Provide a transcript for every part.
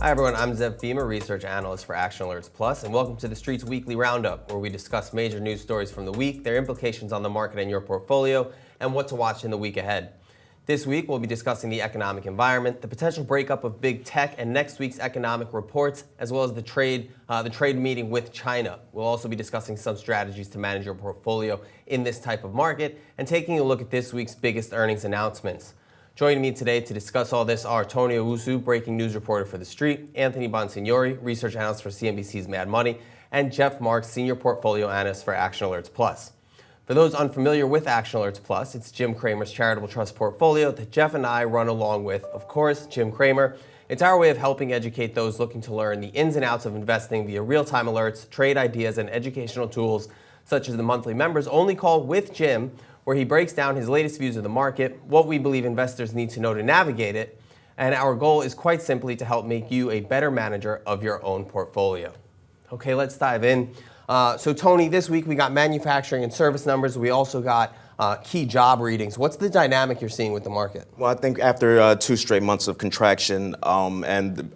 Hi everyone, I'm Zev Fema, Research Analyst for Action Alerts Plus, and welcome to TheStreet's Weekly Roundup, where we discuss major news stories from the week, their implications on the market and your portfolio, and what to watch in the week ahead. This week, we'll be discussing the economic environment, the potential breakup of big tech, and next week's economic reports, as well as the trade meeting with China. We'll also be discussing some strategies to manage your portfolio in this type of market, and taking a look at this week's biggest earnings announcements. Joining me today to discuss all this are Tony Owusu, breaking news reporter for TheStreet, Anthony Bonsignori, research analyst for CNBC's Mad Money, and Jeff Marks, senior portfolio analyst for Action Alerts Plus. For those unfamiliar with Action Alerts Plus, it's Jim Cramer's charitable trust portfolio that Jeff and I run along with, of course, Jim Cramer. It's our way of helping educate those looking to learn the ins and outs of investing via real-time alerts, trade ideas, and educational tools, such as the monthly members only call with Jim, where he breaks down his latest views of the market, what we believe investors need to know to navigate it, and our goal is quite simply to help make you a better manager of your own portfolio. Okay, let's dive in. So Tony, this week we got manufacturing and service numbers. We also got key job readings. What's the dynamic you're seeing with the market? Well, I think after 2 straight months of contraction and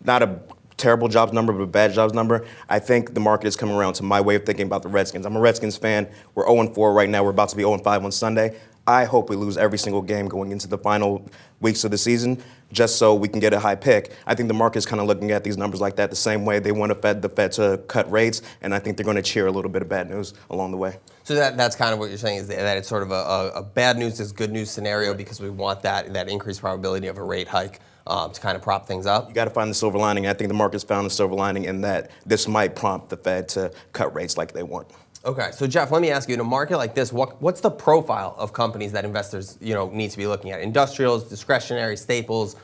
not a terrible jobs number, but a bad jobs number, I think the market is coming around to my way of thinking about the Redskins. I'm a Redskins fan. We're 0-4 right now. We're about to be 0-5 on Sunday. I hope we lose every single game going into the final weeks of the season, just so we can get a high pick. I think the market is kind of looking at these numbers like that the same way they want the Fed to cut rates, and I think they're going to cheer a little bit of bad news along the way. So that's kind of what you're saying, is that it's sort of a bad news is good news scenario, because we want that increased probability of a rate hike to kind of prop things up. You got to find the silver lining. I think the market's found the silver lining in that this might prompt the Fed to cut rates like they want. Okay, so Jeff, let me ask you, in a market like this, what's the profile of companies that investors need to be looking at? Industrials, discretionary, staples,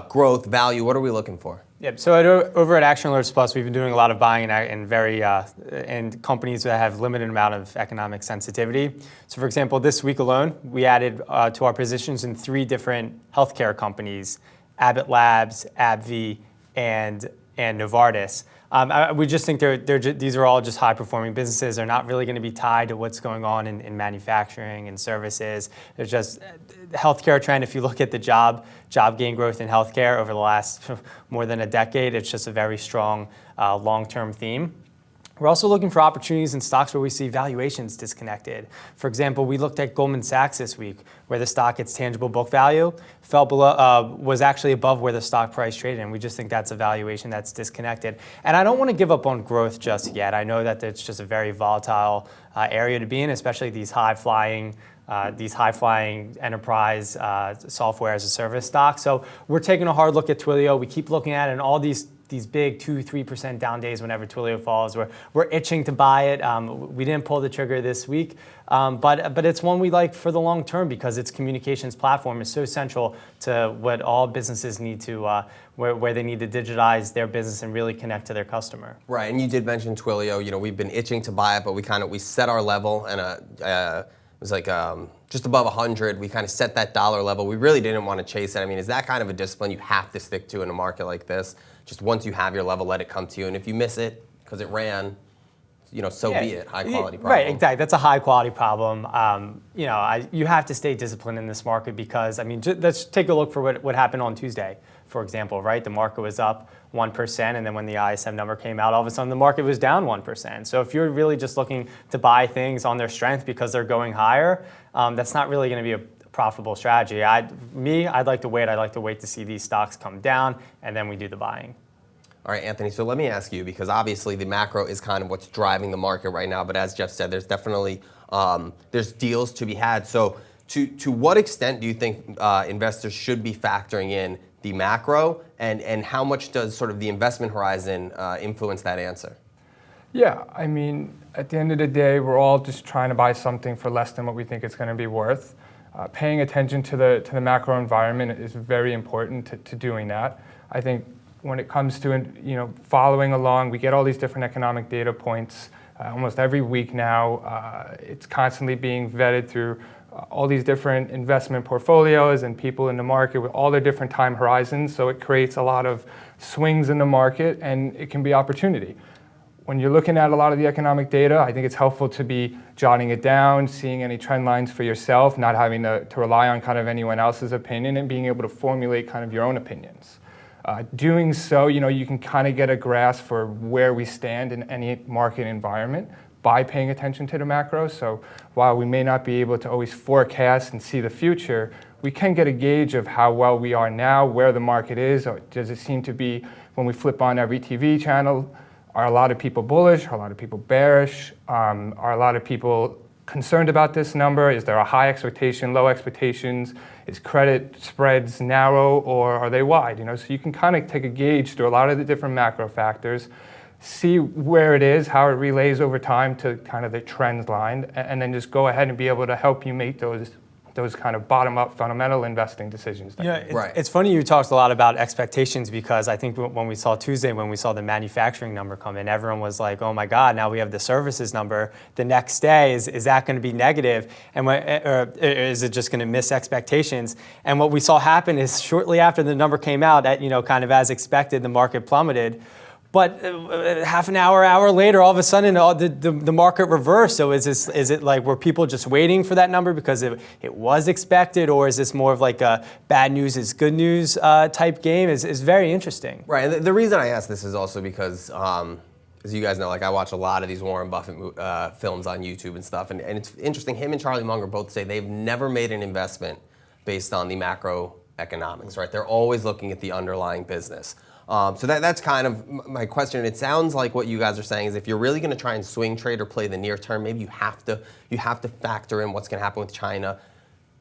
growth, value, what are we looking for? Yep. So over at Action Alerts Plus, we've been doing a lot of buying in companies that have limited amount of economic sensitivity. So, for example, this week alone, we added to our positions in 3 different healthcare companies: Abbott Labs, AbbVie, and Novartis. We just think these are all just high-performing businesses. They're not really going to be tied to what's going on in manufacturing and services. They're just healthcare trend. If you look at the job gain growth in healthcare over the last more than a decade, it's just a very strong long-term theme. We're also looking for opportunities in stocks where we see valuations disconnected. For example, we looked at Goldman Sachs this week, where the stock, its tangible book value, fell below, was actually above where the stock price traded, and we just think that's a valuation that's disconnected. And I don't want to give up on growth just yet. I know that it's just a very volatile area to be in, especially these high-flying enterprise software as a service stocks. So we're taking a hard look at Twilio. We keep looking at it, and all these big 2-3% down days whenever Twilio falls, we're itching to buy it. We didn't pull the trigger this week, but it's one we like for the long term, because its communications platform is so central to what all businesses need to, where they need to digitize their business and really connect to their customer. Right, and you did mention Twilio. We've been itching to buy it, but we set our level, and it was like just above 100. We kind of set that dollar level. We really didn't want to chase it. I mean, is that kind of a discipline you have to stick to in a market like this? Just once you have your level, let it come to you. And if you miss it because it ran, so be it. High quality problem. Right, exactly. That's a high quality problem. You have to stay disciplined in this market, because, let's take a look for what happened on Tuesday, for example, right? The market was up 1%, and then when the ISM number came out, all of a sudden the market was down 1%. So if you're really just looking to buy things on their strength because they're going higher, that's not really going to be a profitable strategy. I'd like to wait. I'd like to wait to see these stocks come down, and then we do the buying. All right, Anthony, so let me ask you, because obviously the macro is kind of what's driving the market right now, but as Jeff said, there's definitely there's deals to be had. So to what extent do you think investors should be factoring in the macro, and how much does sort of the investment horizon influence that answer? Yeah, at the end of the day, we're all just trying to buy something for less than what we think it's going to be worth. Paying attention to the macro environment is very important to doing that. I think when it comes to following along, we get all these different economic data points almost every week now. It's constantly being vetted through all these different investment portfolios and people in the market with all their different time horizons. So it creates a lot of swings in the market, and it can be opportunity. When you're looking at a lot of the economic data, I think it's helpful to be jotting it down, seeing any trend lines for yourself, not having to rely on kind of anyone else's opinion, and being able to formulate kind of your own opinions. Doing so, you can kind of get a grasp for where we stand in any market environment by paying attention to the macro. So while we may not be able to always forecast and see the future, we can get a gauge of how well we are now, where the market is. Or does it seem to be, when we flip on every TV channel, are a lot of people bullish? Are a lot of people bearish? Are a lot of people concerned about this number? Is there a high expectation, low expectations? Is credit spreads narrow or are they wide? So you can kind of take a gauge through a lot of the different macro factors, see where it is, how it relays over time to kind of the trend line, and then just go ahead and be able to help you make those kind of bottom-up fundamental investing decisions. It's funny you talked a lot about expectations, because I think when we saw Tuesday, when we saw the manufacturing number come in, everyone was like, oh my God, now we have the services number. The next day, is that going to be negative? Or is it just going to miss expectations? And what we saw happen is shortly after the number came out, kind of as expected, the market plummeted. But half an hour later, all of a sudden, the market reversed. So is it like, were people just waiting for that number because it was expected, or is this more of like a bad news is good news type game? Is very interesting. Right. And the reason I ask this is also because, as you guys know, like I watch a lot of these Warren Buffett films on YouTube and stuff, and it's interesting. Him and Charlie Munger both say they've never made an investment based on the macroeconomics. Right. They're always looking at the underlying business. So that's kind of my question. It sounds like what you guys are saying is if you're really going to try and swing trade or play the near term, maybe you have to factor in what's going to happen with China.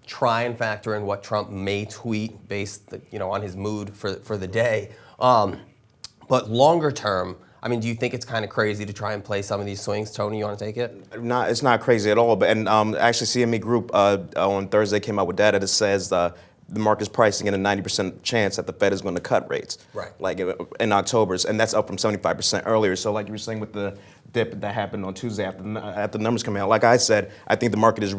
Try and factor in what Trump may tweet based on his mood for the day. But longer term, I mean, do you think it's kind of crazy to try and play some of these swings? Tony, you want to take it? It's not crazy at all. But actually, CME Group on Thursday came out with data that says the market's pricing in a 90% chance that the Fed is going to cut rates, right? Like in October, and that's up from 75% earlier. So, like you were saying with the dip that happened on Tuesday after the numbers come out, like I said, I think the market is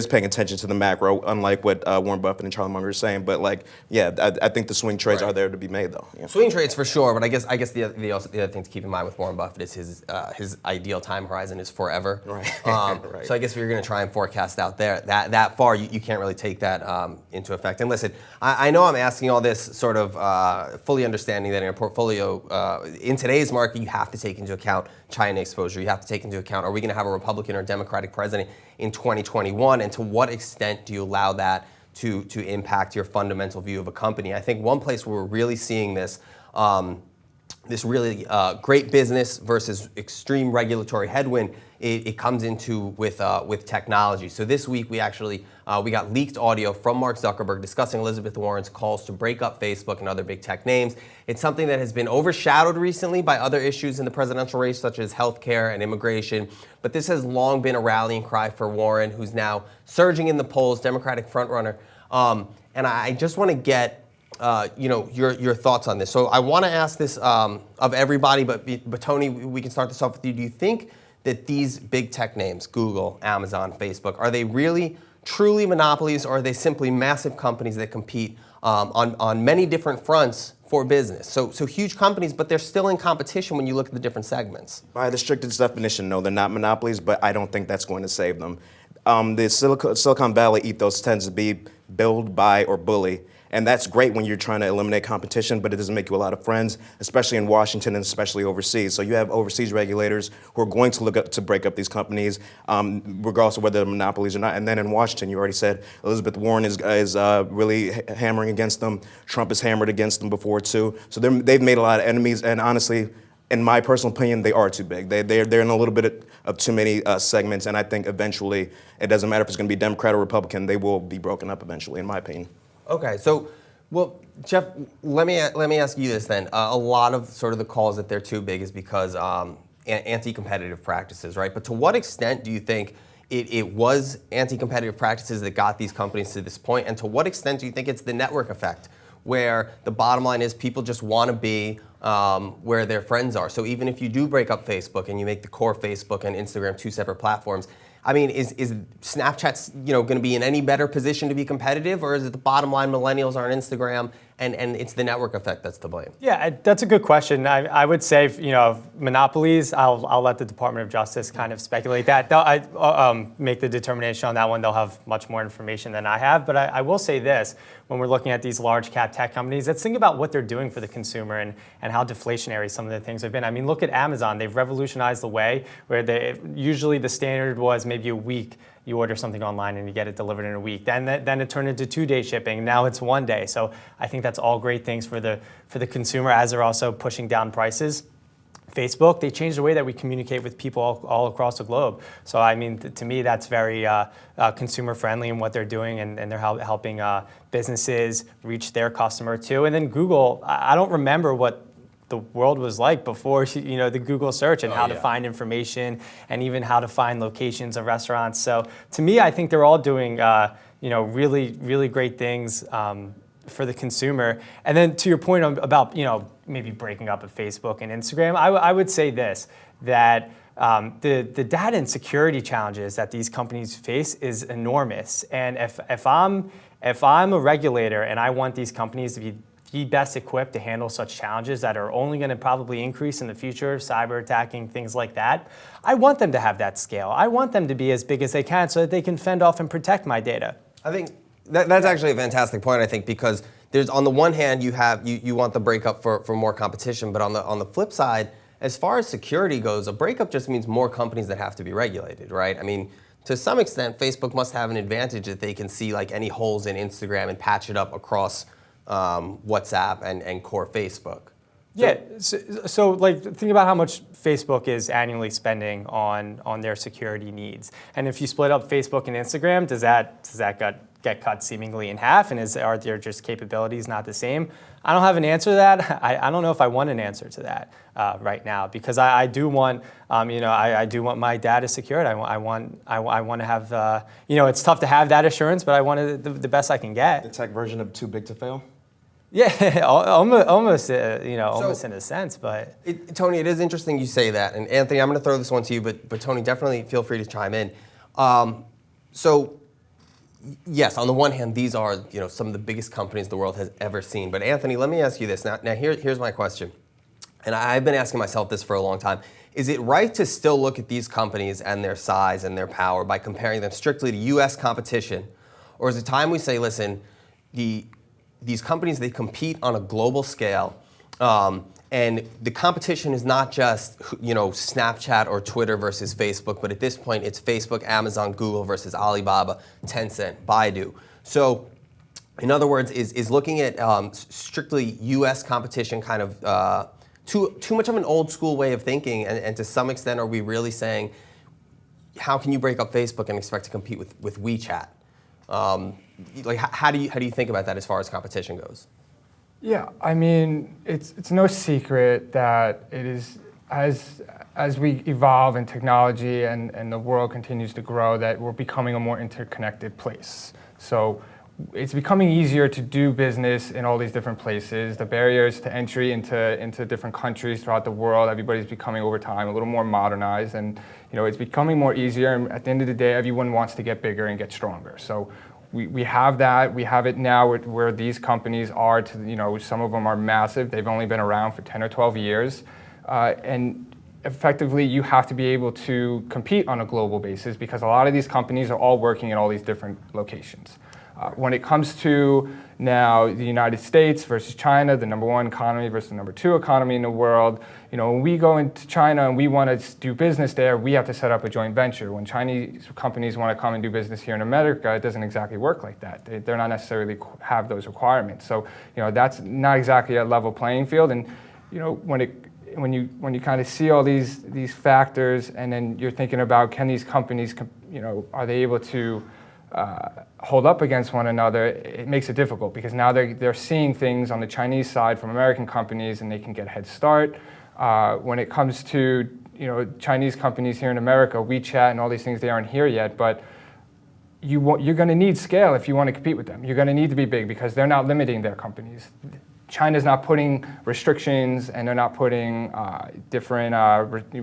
paying attention to the macro, unlike what Warren Buffett and Charlie Munger are saying. But I think the swing trades are there to be made, though. Yeah. Swing trades for sure, but I guess the other thing to keep in mind with Warren Buffett is his ideal time horizon is forever. Right. Right. So I guess if you're going to try and forecast out there that far, you can't really take that into effect. And listen, I know I'm asking all this sort of fully understanding that in a portfolio in today's market, you have to take into account China exposure. You have to take into account, are we going to have a Republican or Democratic president in 2021, and to what extent do you allow that to impact your fundamental view of a company? I think one place where we're really seeing this really great business versus extreme regulatory headwind, it comes into with technology. So this week we actually we got leaked audio from Mark Zuckerberg discussing Elizabeth Warren's calls to break up Facebook and other big tech names. It's something that has been overshadowed recently by other issues in the presidential race, such as healthcare and immigration. But this has long been a rallying cry for Warren, who's now surging in the polls, Democratic frontrunner. And I just want to get your thoughts on this. So I want to ask this of everybody, but Tony, we can start this off with you. Do you think that these big tech names, Google, Amazon, Facebook, are they really truly monopolies, or are they simply massive companies that compete on many different fronts for business? So huge companies, but they're still in competition when you look at the different segments. By the strictest definition, no, they're not monopolies, but I don't think that's going to save them. The Silicon Valley ethos tends to be build, buy, or bully. And that's great when you're trying to eliminate competition, but it doesn't make you a lot of friends, especially in Washington and especially overseas. So you have overseas regulators who are going to look to break up these companies, regardless of whether they're monopolies or not. And then in Washington, you already said Elizabeth Warren is really hammering against them. Trump has hammered against them before, too. So they've made a lot of enemies. And honestly, in my personal opinion, they are too big. They're in a little bit of too many segments. And I think eventually, it doesn't matter if it's going to be Democrat or Republican, they will be broken up eventually, in my opinion. Okay, so, well, Jeff, let me ask you this then. A lot of sort of the calls that they're too big is because anti-competitive practices, right? But to what extent do you think it was anti-competitive practices that got these companies to this point? And to what extent do you think it's the network effect, where the bottom line is people just want to be where their friends are? So even if you do break up Facebook and you make the core Facebook and Instagram two separate platforms, I mean, is Snapchat going to be in any better position to be competitive, or is it the bottom line millennials are on Instagram and it's the network effect that's to blame? Yeah, that's a good question. I would say, monopolies, I'll let the Department of Justice kind of speculate that. They'll make the determination on that one. They'll have much more information than I have. But I will say this, when we're looking at these large cap tech companies, let's think about what they're doing for the consumer and how deflationary some of the things have been. I mean, look at Amazon. They've revolutionized the way where usually the standard was maybe a week. You order something online and you get it delivered in a week. Then it turned into 2-day shipping. Now it's 1 day. So I think that's all great things for the consumer, as they're also pushing down prices. Facebook, they changed the way that we communicate with people all across the globe. So I mean, to me, that's very consumer friendly in what they're doing, and they're helping businesses reach their customer too. And then Google, I don't remember what the world was like before, the Google search and how to find information and even how to find locations of restaurants. So to me, I think they're all doing, really, really great things for the consumer. And then to your point about, maybe breaking up of Facebook and Instagram, I would say this, that the data and security challenges that these companies face is enormous. And if I'm a regulator and I want these companies to be the best equipped to handle such challenges that are only going to probably increase in the future, cyber attacking, things like that, I want them to have that scale. I want them to be as big as they can so that they can fend off and protect my data. I think that's actually a fantastic point, I think, because there's, on the one hand, you want the breakup for more competition, but on the flip side, as far as security goes, a breakup just means more companies that have to be regulated, right? I mean, to some extent, Facebook must have an advantage that they can see like any holes in Instagram and patch it up across WhatsApp and core Facebook. So like think about how much Facebook is annually spending on their security needs. And if you split up Facebook and Instagram, does that get cut seemingly in half? And are their just capabilities not the same? I don't have an answer to that. I don't know if I want an answer to that right now, because I do want, I do want my data secured. I want to have, it's tough to have that assurance, but I want it the best I can get. The tech version of too big to fail? Yeah, almost in a sense, but. Tony, it is interesting you say that. And Anthony, I'm going to throw this one to you, but Tony, definitely feel free to chime in. So, yes, on the one hand, these are some of the biggest companies the world has ever seen. But Anthony, let me ask you this. Now here's my question. And I've been asking myself this for a long time. Is it right to still look at these companies and their size and their power by comparing them strictly to U.S. competition? Or is it time we say, listen, these companies, they compete on a global scale, and the competition is not just Snapchat or Twitter versus Facebook, but at this point it's Facebook, Amazon, Google versus Alibaba, Tencent, Baidu. So in other words, is looking at strictly US competition kind of too much of an old school way of thinking, and to some extent are we really saying, how can you break up Facebook and expect to compete with WeChat? How do you think about that as far as competition goes? Yeah, I mean, it's no secret that it is, as we evolve in technology and the world continues to grow, that we're becoming a more interconnected place. So it's becoming easier to do business in all these different places. The barriers to entry into different countries throughout the world, everybody's becoming over time a little more modernized, and it's becoming more easier. And at the end of the day, everyone wants to get bigger and get stronger. So we have that. We have it now where these companies are, some of them are massive. They've only been around for 10 or 12 years. And effectively, you have to be able to compete on a global basis because a lot of these companies are all working in all these different locations. When it comes to now the United States versus China, the number one economy versus the number two economy in the world, when we go into China and we want to do business there, we have to set up a joint venture. When Chinese companies want to come and do business here in America, it doesn't exactly work like that. They're not necessarily have those requirements. So, that's not exactly a level playing field. And, when you kind of see all these factors, and then you're thinking about, can these companies, are they able to hold up against one another, it makes it difficult because now they're seeing things on the Chinese side from American companies and they can get a head start. When it comes to Chinese companies here in America, WeChat and all these things, they aren't here yet, but you're going to need scale if you want to compete with them. You're going to need to be big because they're not limiting their companies. China's not putting restrictions and they're not putting different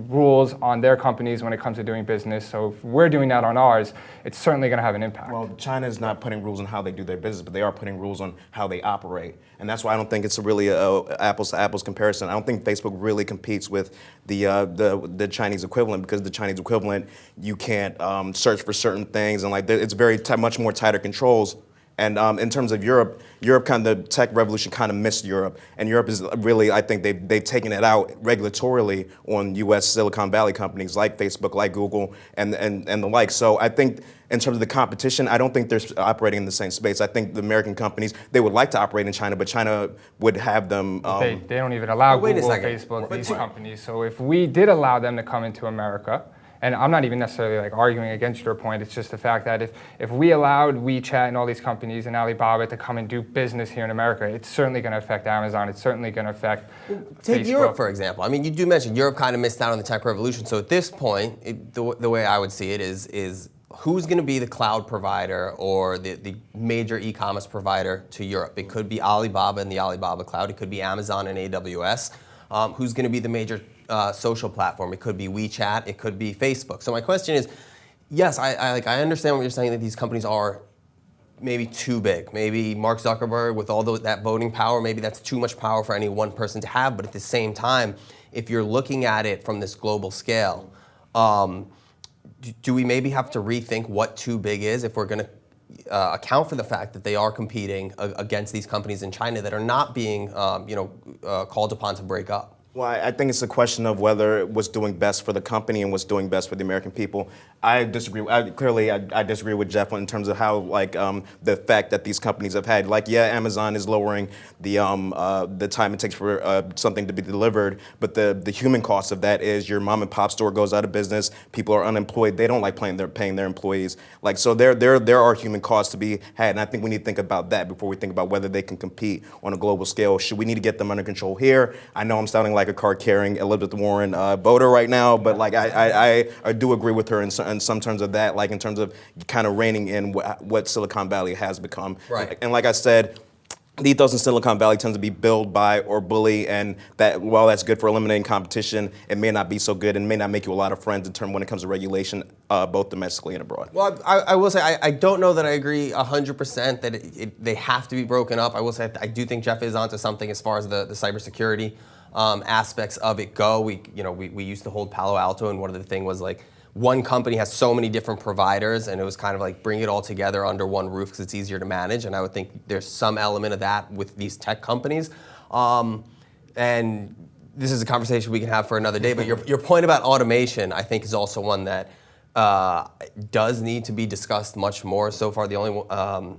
rules on their companies when it comes to doing business. So if we're doing that on ours, it's certainly going to have an impact. Well, China is not putting rules on how they do their business, but they are putting rules on how they operate. And that's why I don't think it's really a apples to apples comparison. I don't think Facebook really competes with the Chinese equivalent, because the Chinese equivalent, you can't search for certain things, and like it's very much more tighter controls. And in terms of Europe kind of, the tech revolution kind of missed Europe. And Europe is really, I think they've taken it out regulatorily on US Silicon Valley companies like Facebook, like Google, and the like. So I think in terms of the competition, I don't think they're operating in the same space. I think the American companies, they would like to operate in China, but China would have them. They don't even allow wait a Google, second. Facebook, these companies. So if we did allow them to come into America, and I'm not even necessarily like arguing against your point, it's just the fact that if we allowed WeChat and all these companies and Alibaba to come and do business here in America, it's certainly going to affect Amazon, it's certainly going to affect Take Facebook. Europe, for example. I mean, you do mention Europe kind of missed out on the tech revolution. So at this point, the way I would see it is who's going to be the cloud provider or the major e-commerce provider to Europe? It could be Alibaba and the Alibaba cloud. It could be Amazon and AWS. Who's going to be the major social platform? It could be WeChat. It could be Facebook. So my question is, yes, I understand what you're saying, that these companies are maybe too big. Maybe Mark Zuckerberg, with all that voting power, maybe that's too much power for any one person to have. But at the same time, if you're looking at it from this global scale, do we maybe have to rethink what too big is if we're going to account for the fact that they are competing against these companies in China that are not being called upon to break up? Well, I think it's a question of whether what's doing best for the company and what's doing best for the American people. I disagree. I disagree with Jeff in terms of how the fact that these companies have had, Amazon is lowering the time it takes for something to be delivered, but the human cost of that is your mom and pop store goes out of business. People are unemployed. They don't like paying their employees. So there are human costs to be had, and I think we need to think about that before we think about whether they can compete on a global scale. Should we need to get them under control here? I know I'm sounding like a card-carrying Elizabeth Warren voter right now, but I do agree with her in some terms of that, in terms of kind of reining in what Silicon Valley has become. Right. And like I said, the ethos in Silicon Valley tends to be build, buy, or bully, and that while that's good for eliminating competition, it may not be so good and may not make you a lot of friends when it comes to regulation, both domestically and abroad. Well, I will say I don't know that I agree 100% that they have to be broken up. I will say I do think Jeff is onto something as far as the cybersecurity aspects of it go. We used to hold Palo Alto, and one of the things was one company has so many different providers, and it was kind of bring it all together under one roof because it's easier to manage. And I would think there's some element of that with these tech companies. And this is a conversation we can have for another day. But your point about automation, I think, is also one that does need to be discussed much more. So far, the only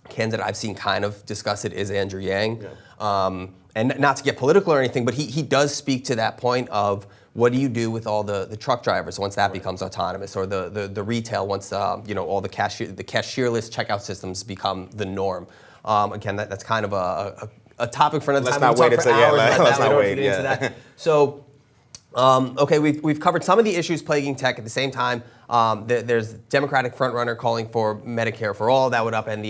candidate I've seen kind of discuss it is Andrew Yang. Yeah. And not to get political or anything, but he does speak to that point of what do you do with all the truck drivers once that becomes autonomous, or the retail once all the cashierless checkout systems become the norm. Again, that's kind of a topic for another time. Let's not wait until let's not wait. Into that. So, okay, we've covered some of the issues plaguing tech. At the same time, there's Democratic frontrunner calling for Medicare for all. That would upend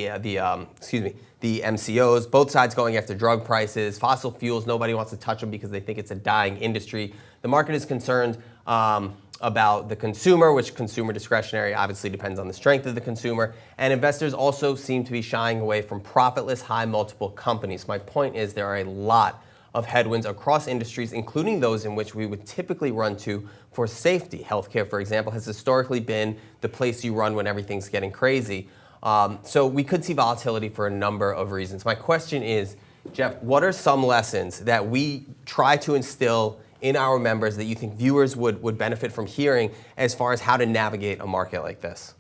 the MCOs. Both sides going after drug prices, fossil fuels. Nobody wants to touch them because they think it's a dying industry. The market is concerned about the consumer, which consumer discretionary obviously depends on the strength of the consumer. And investors also seem to be shying away from profitless, high multiple companies. My point is there are a lot of headwinds across industries, including those in which we would typically run to for safety. Healthcare, for example, has historically been the place you run when everything's getting crazy. So we could see volatility for a number of reasons. My question is, Jeff, what are some lessons that we try to instill in our members that you think viewers would benefit from hearing as far as how to navigate a market like this?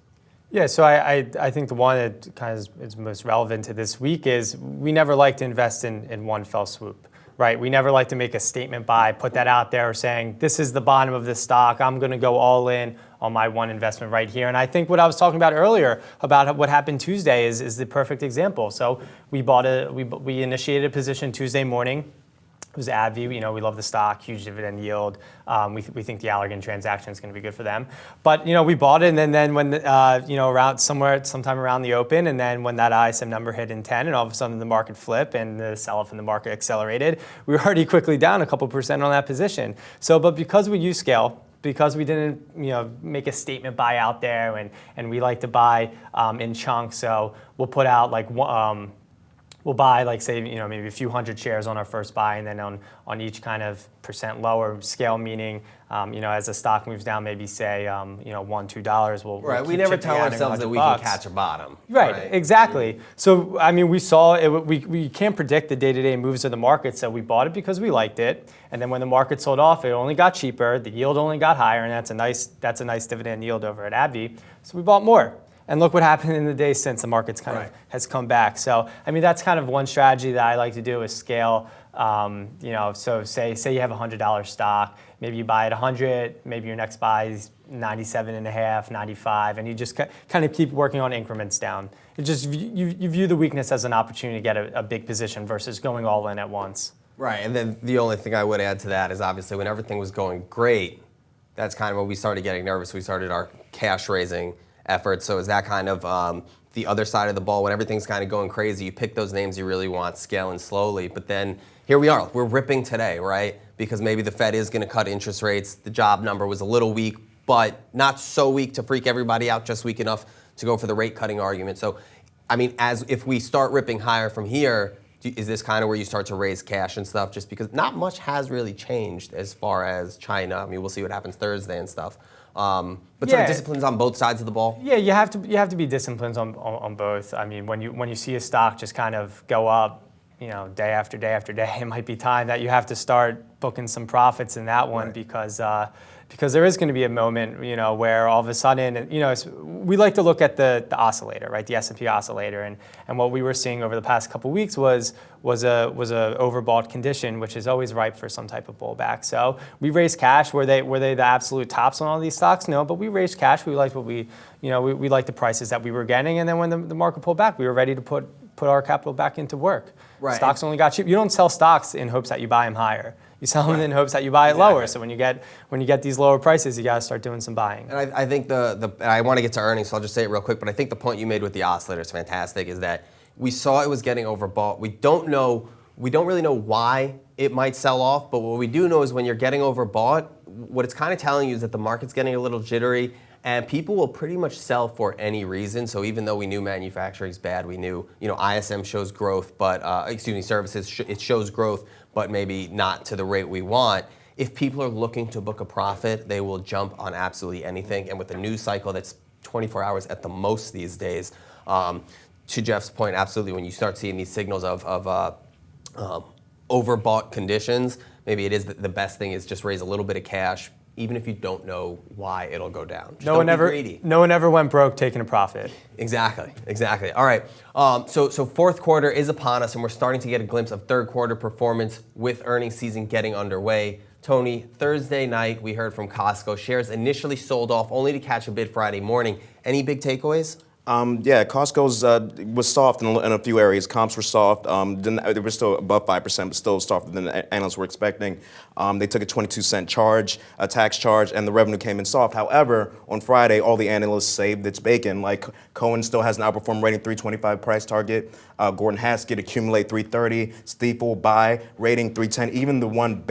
Yeah, so I think the one that kind of is most relevant to this week is we never like to invest in one fell swoop, right? We never like to make a statement buy, put that out there saying, this is the bottom of this stock, I'm going to go all in on my one investment right here. And I think what I was talking about earlier about what happened Tuesday is the perfect example. So we initiated a position Tuesday morning. It was AbbVie. We love the stock, huge dividend yield. We think the Allergan transaction is going to be good for them. But we bought it, and then when sometime around the open, and then when that ISM number hit in 10, and all of a sudden the market flipped and the sell-off in the market accelerated, we were already quickly down a couple percent on that position. But because we use scale, because we didn't make a statement buy out there, and we like to buy in chunks, so we'll put out we'll buy, maybe a few hundred shares on our first buy, and then on each kind of percent lower scale, meaning, as the stock moves down, maybe say, $1, $2, we'll Right, keep we never chipping tell at it ourselves that we $100. can catch a bottom. Right, exactly. So, we saw it, we can't predict the day-to-day moves of the market, so we bought it because we liked it. And then when the market sold off, it only got cheaper, the yield only got higher, and that's a nice dividend yield over at AbbVie. So we bought more. And look what happened in the days since the market's kind of has come back. So, that's kind of one strategy that I like to do is scale. So say you have a $100 stock, maybe you buy at 100, maybe your next buy is 97.5, 95, and you just kind of keep working on increments down. It just you view the weakness as an opportunity to get a big position versus going all in at once. Right, and then the only thing I would add to that is obviously when everything was going great, that's kind of when we started getting nervous. We started our cash raising efforts. So is that kind of the other side of the ball when everything's kind of going crazy? You pick those names you really want, scaling slowly, but then here we are. We're ripping today, right? Because maybe the Fed is going to cut interest rates. The job number was a little weak, but not so weak to freak everybody out, just weak enough to go for the rate cutting argument. So, as if we start ripping higher from here, is this kind of where you start to raise cash and stuff? Just because not much has really changed as far as China. We'll see what happens Thursday and stuff. But sort of disciplines on both sides of the ball. Yeah, you have to be disciplined on both. When you see a stock just kind of go up, day after day after day, it might be time that you have to start booking some profits in that one because there is going to be a moment, where all of a sudden, we like to look at the oscillator, right? The S&P oscillator, and what we were seeing over the past couple of weeks was a overbought condition, which is always ripe for some type of pullback. So we raised cash. Were they the absolute tops on all these stocks? No, but we raised cash. We liked we liked the prices that we were getting, and then when the market pulled back, we were ready to put our capital back into work. Right. Stocks only got cheap. You don't sell stocks in hopes that you buy them higher. You sell them in hopes that you buy it lower. So when you get these lower prices, you got to start doing some buying. And I think and I want to get to earnings, so I'll just say it real quick. But I think the point you made with the oscillator is fantastic. Is that we saw it was getting overbought. We don't really know why it might sell off. But what we do know is when you're getting overbought, what it's kind of telling you is that the market's getting a little jittery. And people will pretty much sell for any reason. So even though we knew manufacturing's bad, we knew, ISM shows growth, but services it shows growth, but maybe not to the rate we want. If people are looking to book a profit, they will jump on absolutely anything. And with the news cycle that's 24 hours at the most these days, to Jeff's point, absolutely, when you start seeing these signals of overbought conditions, maybe it is the best thing is just raise a little bit of cash, even if you don't know why it'll go down. Just don't be greedy. No one ever went broke taking a profit. Exactly. All right. So fourth quarter is upon us, and we're starting to get a glimpse of third quarter performance with earnings season getting underway. Tony, Thursday night we heard from Costco. Shares initially sold off, only to catch a bid Friday morning. Any big takeaways? Costco's was soft in a few areas. Comps were soft. They were still above 5%, but still softer than the analysts were expecting. They took a 22-cent charge, a tax charge, and the revenue came in soft. However, on Friday, all the analysts saved its bacon. Like Cohen still has an outperform rating, 325 price target. Gordon Haskett accumulate 330. Stiefel buy rating 310. Even the one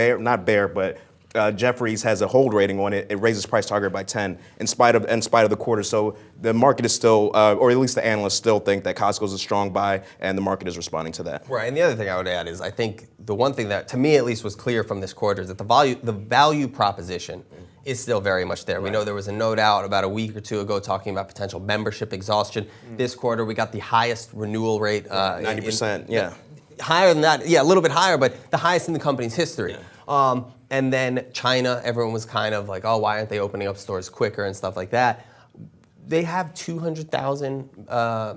Jefferies has a hold rating on it. It raises price target by 10 in spite of the quarter. So the market is still, or at least the analysts still think that Costco is a strong buy, and the market is responding to that. Right. And the other thing I would add is I think the one thing that to me at least was clear from this quarter is that the value proposition is still very much there. Right. We know there was a note out about a week or two ago talking about potential membership exhaustion. This quarter we got the highest renewal rate. 90%. Higher than that. Yeah, a little bit higher, but the highest in the company's history. Yeah. And then China, everyone was kind of like, oh, why aren't they opening up stores quicker and stuff like that? They have 200,000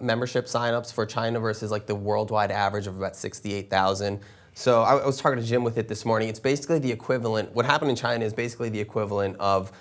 membership signups for China versus like the worldwide average of about 68,000. So I was talking to Jim with it this morning. It's basically the equivalent. What happened in China is basically the equivalent of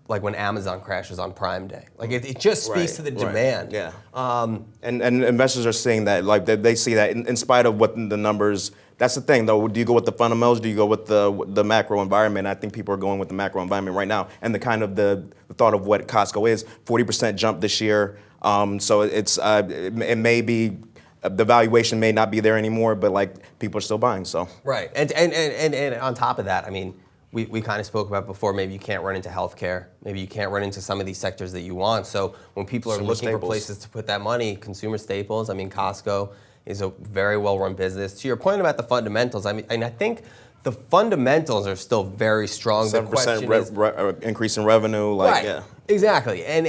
like when Amazon crashes on Prime Day. Like it just speaks to the demand. Yeah. And investors are seeing that, like they see that in spite of what the numbers that's the thing, though. Do you go with the fundamentals? Do you go with the macro environment? I think people are going with the macro environment right now, and the thought of what Costco is. 40% jump this year. So it may be the valuation may not be there anymore, but like people are still buying. So right, and on top of that, I mean, we kind of spoke about before. Maybe you can't run into healthcare. Maybe you can't run into some of these sectors that you want. So when people are Consumer looking for staples. places to put that money, consumer staples. I mean, Costco is a very well-run business. To your point about the fundamentals, I mean, and I think the fundamentals are still very strong. 7% increase in revenue, right, yeah. Exactly. And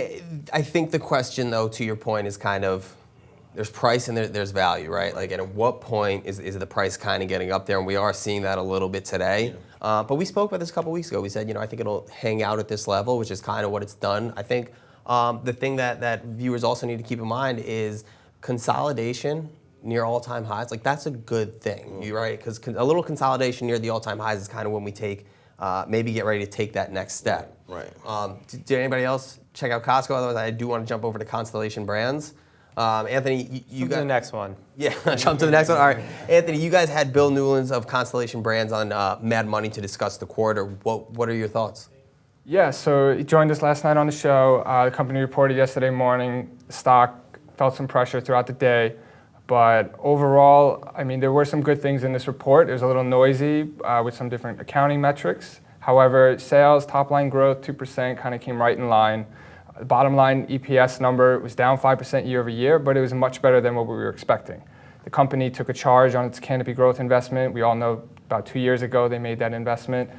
I think the question, though, to your point, is kind of there's price and there's value, right? Like, at what point is the price kind of getting up there? And we are seeing that a little bit today. But we spoke about this a couple weeks ago. We said, I think it'll hang out at this level, which is kind of what it's done. I think the thing that viewers also need to keep in mind is consolidation near all-time highs. Like, that's a good thing, right? Because a little consolidation near the all-time highs is kind of when we take, maybe get ready to take that next step. Right. Did anybody else check out Costco? Otherwise, I do want to jump over to Constellation Brands. Anthony, you got the next one. Yeah, jump to the next one. All right, Anthony, you guys had Bill Newlands of Constellation Brands on Mad Money to discuss the quarter. What are your thoughts? Yeah, so he joined us last night on the show. The company reported yesterday morning. The stock felt some pressure throughout the day. But overall, I mean, there were some good things in this report. It was a little noisy with some different accounting metrics. However, sales, top line growth, 2% kind of came right in line. The bottom line EPS number was down 5% year over year, but it was much better than what we were expecting. The company took a charge on its Canopy growth investment. We all know about 2 years ago they made that investment.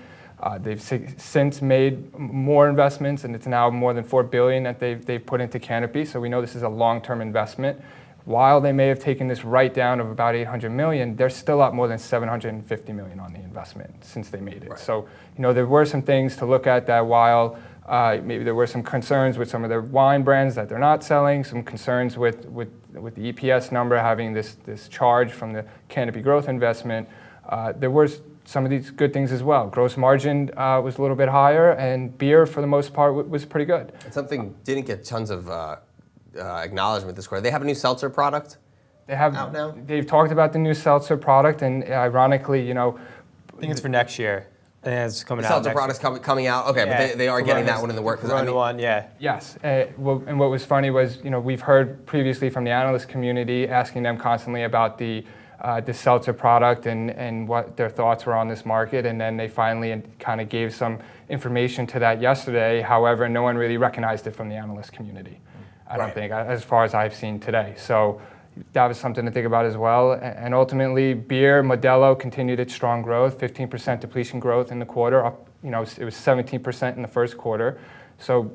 They've since made more investments, and it's now more than $4 billion that they've put into Canopy. So we know this is a long-term investment. While they may have taken this write down of about $800 million, they're still up more than $750 million on the investment since they made it. Right. So there were some things to look at that while maybe there were some concerns with some of their wine brands that they're not selling, some concerns with the EPS number having this charge from the Canopy growth investment. There were some of these good things as well. Gross margin was a little bit higher, and beer, for the most part, was pretty good. And something didn't get tons of acknowledgement this quarter. They have a new seltzer product out now? They've talked about the new seltzer product, and ironically, I think it's for next year. And it's coming out. Seltzer product's coming out. Okay, yeah, but they are getting that one in the works. One, yeah. Yes. And what was funny was, we've heard previously from the analyst community asking them constantly about the seltzer product and what their thoughts were on this market, and then they finally kind of gave some information to that yesterday. However, no one really recognized it from the analyst community. I don't think, as far as I've seen today. So that was something to think about as well. And ultimately, beer, Modelo continued its strong growth, 15% depletion growth in the quarter. Up, it was 17% in the first quarter. So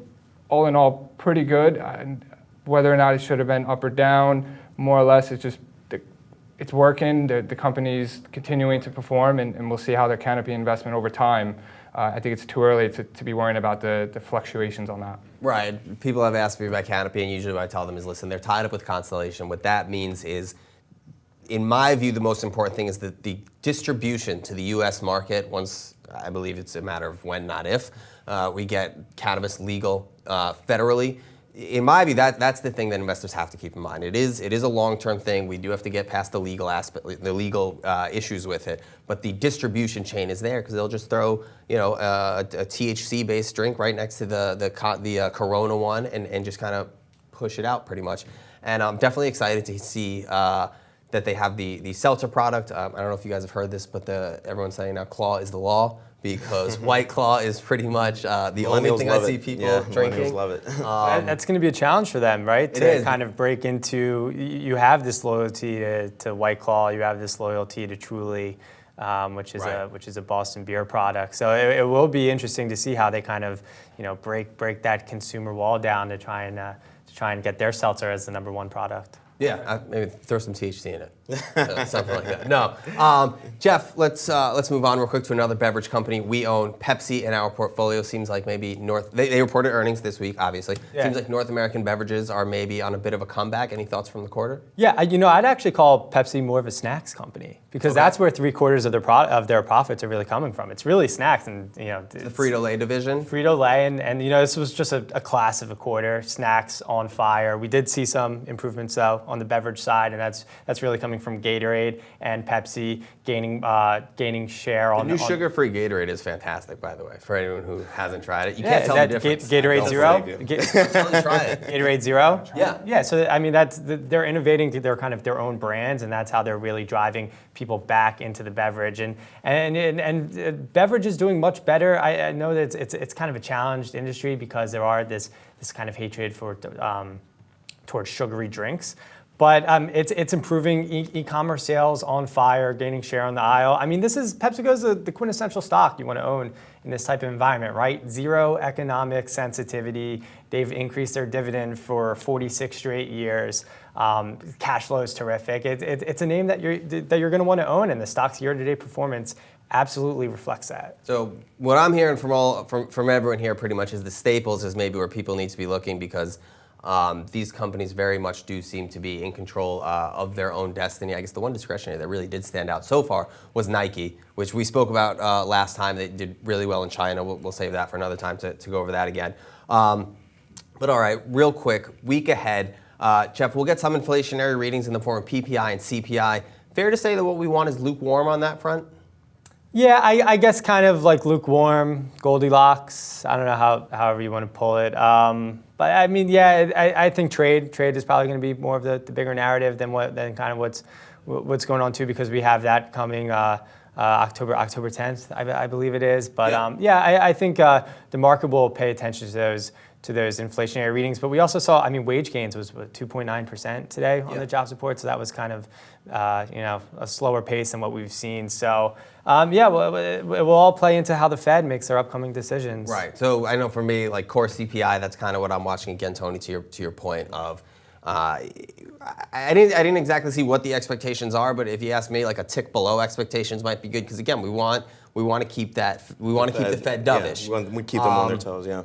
all in all, pretty good. And whether or not it should have been up or down, more or less, it's working. The company's continuing to perform, and we'll see how their Canopy investment over time. I think it's too early to be worrying about the fluctuations on that. Right. People have asked me about Canopy, and usually what I tell them is, listen, they're tied up with Constellation. What that means is, in my view, the most important thing is that the distribution to the U.S. market, once, I believe it's a matter of when, not if, we get cannabis legal federally. In my view, that's the thing that investors have to keep in mind. It is a long-term thing. We do have to get past the legal aspect, the legal issues with it. But the distribution chain is there, because they'll just throw a THC-based drink right next to the Corona one and just kind of push it out pretty much. And I'm definitely excited to see that they have the seltzer product. I don't know if you guys have heard this, but everyone's saying now Claw is the law, because White Claw is pretty much the only thing I see people drinking. Love it. That's going to be a challenge for them, right? It is. Kind of break into, you have this loyalty to White Claw, you have this loyalty to Truly, which is a Boston beer product. So it will be interesting to see how they kind of break that consumer wall down to try and get their seltzer as the #1 product. Yeah, maybe throw some THC in it, something like that. No, Jeff, let's move on real quick to another beverage company. We own Pepsi in our portfolio. Seems like maybe they reported earnings this week, obviously. Yeah. Seems like North American beverages are maybe on a bit of a comeback. Any thoughts from the quarter? Yeah, I'd actually call Pepsi more of a snacks company, because that's where 3/4 of their profits are really coming from. It's really snacks, and it's the Frito-Lay division. Frito-Lay, and this was just a class of a quarter. Snacks on fire. We did see some improvements though on the beverage side, and that's really coming from Gatorade and Pepsi gaining share The on new on, sugar-free Gatorade is fantastic, by the way, for anyone who hasn't tried it. You can't tell the difference. Gatorade Zero. Try it. Gatorade Zero. Yeah. Yeah. So I mean, they're innovating to their kind of their own brands, and that's how they're really driving people back into the beverage. And beverage is doing much better. I know that it's kind of a challenged industry because there are this kind of hatred for towards sugary drinks. But it's improving. E-commerce sales on fire, gaining share on the aisle. I mean, PepsiCo's the quintessential stock you want to own in this type of environment, right? Zero economic sensitivity. They've increased their dividend for 46 straight years. Cash flow is terrific. It's a name that you're going to want to own, and the stock's year-to-date performance absolutely reflects that. So what I'm hearing from everyone here pretty much is the staples is maybe where people need to be looking because these companies very much do seem to be in control of their own destiny. I guess the one discretionary that really did stand out so far was Nike, which we spoke about last time. They did really well in China. We'll save that for another time to go over that again. But all right, real quick, week ahead. Jeff, we'll get some inflationary readings in the form of PPI and CPI. Fair to say that what we want is lukewarm on that front? Yeah, I guess kind of like lukewarm, Goldilocks. I don't know however you want to pull it. But I mean, yeah, I think trade is probably going to be more of the bigger narrative than kind of what's going on too, because we have that coming October 10th, I believe it is. But I think the market will pay attention to those inflationary readings. But we also saw, I mean, wage gains was 2.9% today on the jobs report. So that was kind of, a slower pace than what we've seen. So, well, it will all play into how the Fed makes their upcoming decisions. Right. So I know for me, like core CPI, that's kind of what I'm watching again, Tony, to your point of, I didn't exactly see what the expectations are, but if you ask me, like a tick below expectations might be good because again, we want to keep the Fed dovish. Yeah, we keep them on their toes. Yeah.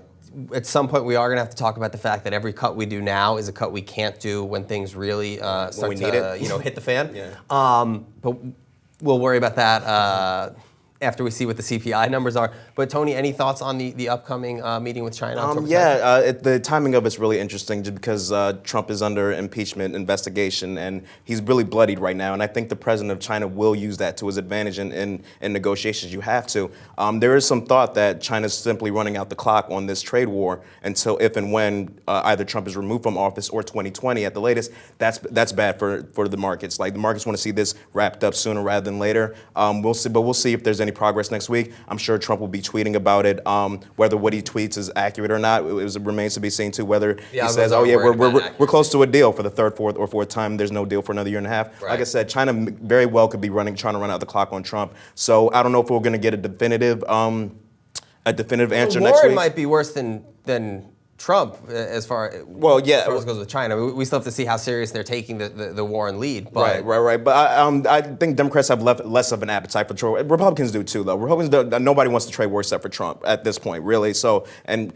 At some point, we are going to have to talk about the fact that every cut we do now is a cut we can't do when things really start to hit the fan. Yeah. But we'll worry about that after we see what the CPI numbers are. But Tony, any thoughts on the upcoming meeting with China? The timing of it's really interesting just because Trump is under impeachment investigation and he's really bloodied right now. And I think the president of China will use that to his advantage in negotiations. You have to. There is some thought that China's simply running out the clock on this trade war until if and when either Trump is removed from office or 2020 at the latest. That's bad for the markets. Like the markets want to see this wrapped up sooner rather than later. We'll see if there's any progress next week. I'm sure Trump will be tweeting about it. Whether what he tweets is accurate or not, it remains to be seen too. Whether he says, "Oh yeah, we're close to a deal for the third, fourth, or fourth time," there's no deal for another year and a half. Right. Like I said, China very well could be trying to run out the clock on Trump. So I don't know if we're going to get a definitive answer next week. Warren might be worse than Trump as far as goes with China. We still have to see how serious they're taking the Warren lead. But Right. But I think Democrats have less of an appetite for Trump. Republicans do too, though. Nobody wants to trade war except for Trump at this point, really. So and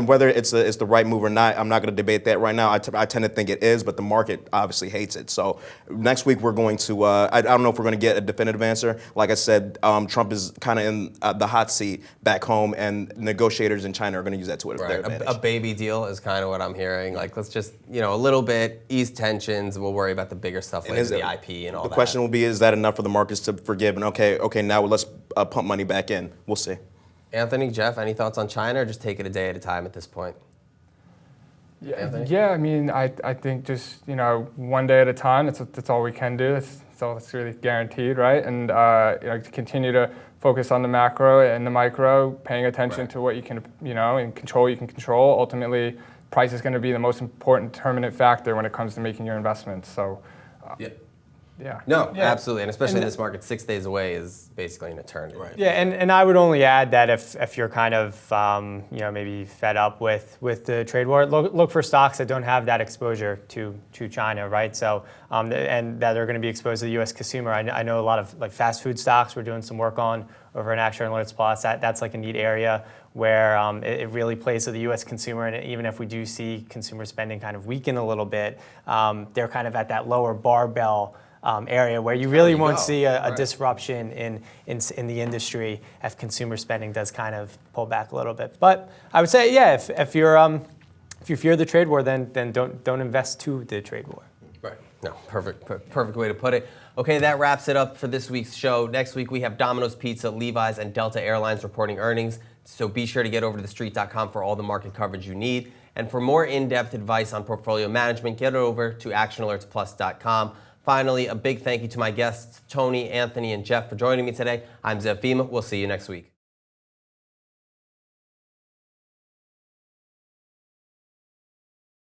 whether it's the right move or not, I'm not going to debate that right now. I tend to think it is, but the market obviously hates it. So next week we're going to. I don't know if we're going to get a definitive answer. Like I said, Trump is kind of in the hot seat back home, and negotiators in China are going to use that to their advantage. A baby deal is kind of what I'm hearing. Like, let's just, a little bit, ease tensions, and we'll worry about the bigger stuff later, the IP and all that. The question will be, is that enough for the markets to forgive? And okay, now let's pump money back in. We'll see. Anthony, Jeff, any thoughts on China, or just take it a day at a time at this point? Yeah, I mean, I think just, one day at a time, that's all we can do. That's all that's really guaranteed, right? And, to continue to focus on the macro and the micro, paying attention to what you can, and control you can control. Ultimately, price is going to be the most important determinant factor when it comes to making your investments. So, absolutely, and especially in this market, 6 days away is basically an eternity. Right. Yeah, and I would only add that if you're kind of maybe fed up with the trade war, look for stocks that don't have that exposure to China, right? So and that are going to be exposed to the U.S. consumer. I know a lot of like fast food stocks we're doing some work on over in Action Alerts Plus. That's like a neat area where it really plays to the U.S. consumer, and even if we do see consumer spending kind of weaken a little bit, they're kind of at that lower barbell area where you really won't see a disruption in the industry if consumer spending does kind of pull back a little bit. But I would say, if you fear the trade war, then don't invest to the trade war. No, perfect way to put it. Okay, that wraps it up for this week's show. Next week we have Domino's Pizza, Levi's, and Delta Airlines reporting earnings. So be sure to get over to TheStreet.com for all the market coverage you need. And for more in-depth advice on portfolio management, get over to ActionAlertsPlus.com. Finally, a big thank you to my guests, Tony, Anthony, and Jeff, for joining me today. I'm Zev Fima. We'll see you next week.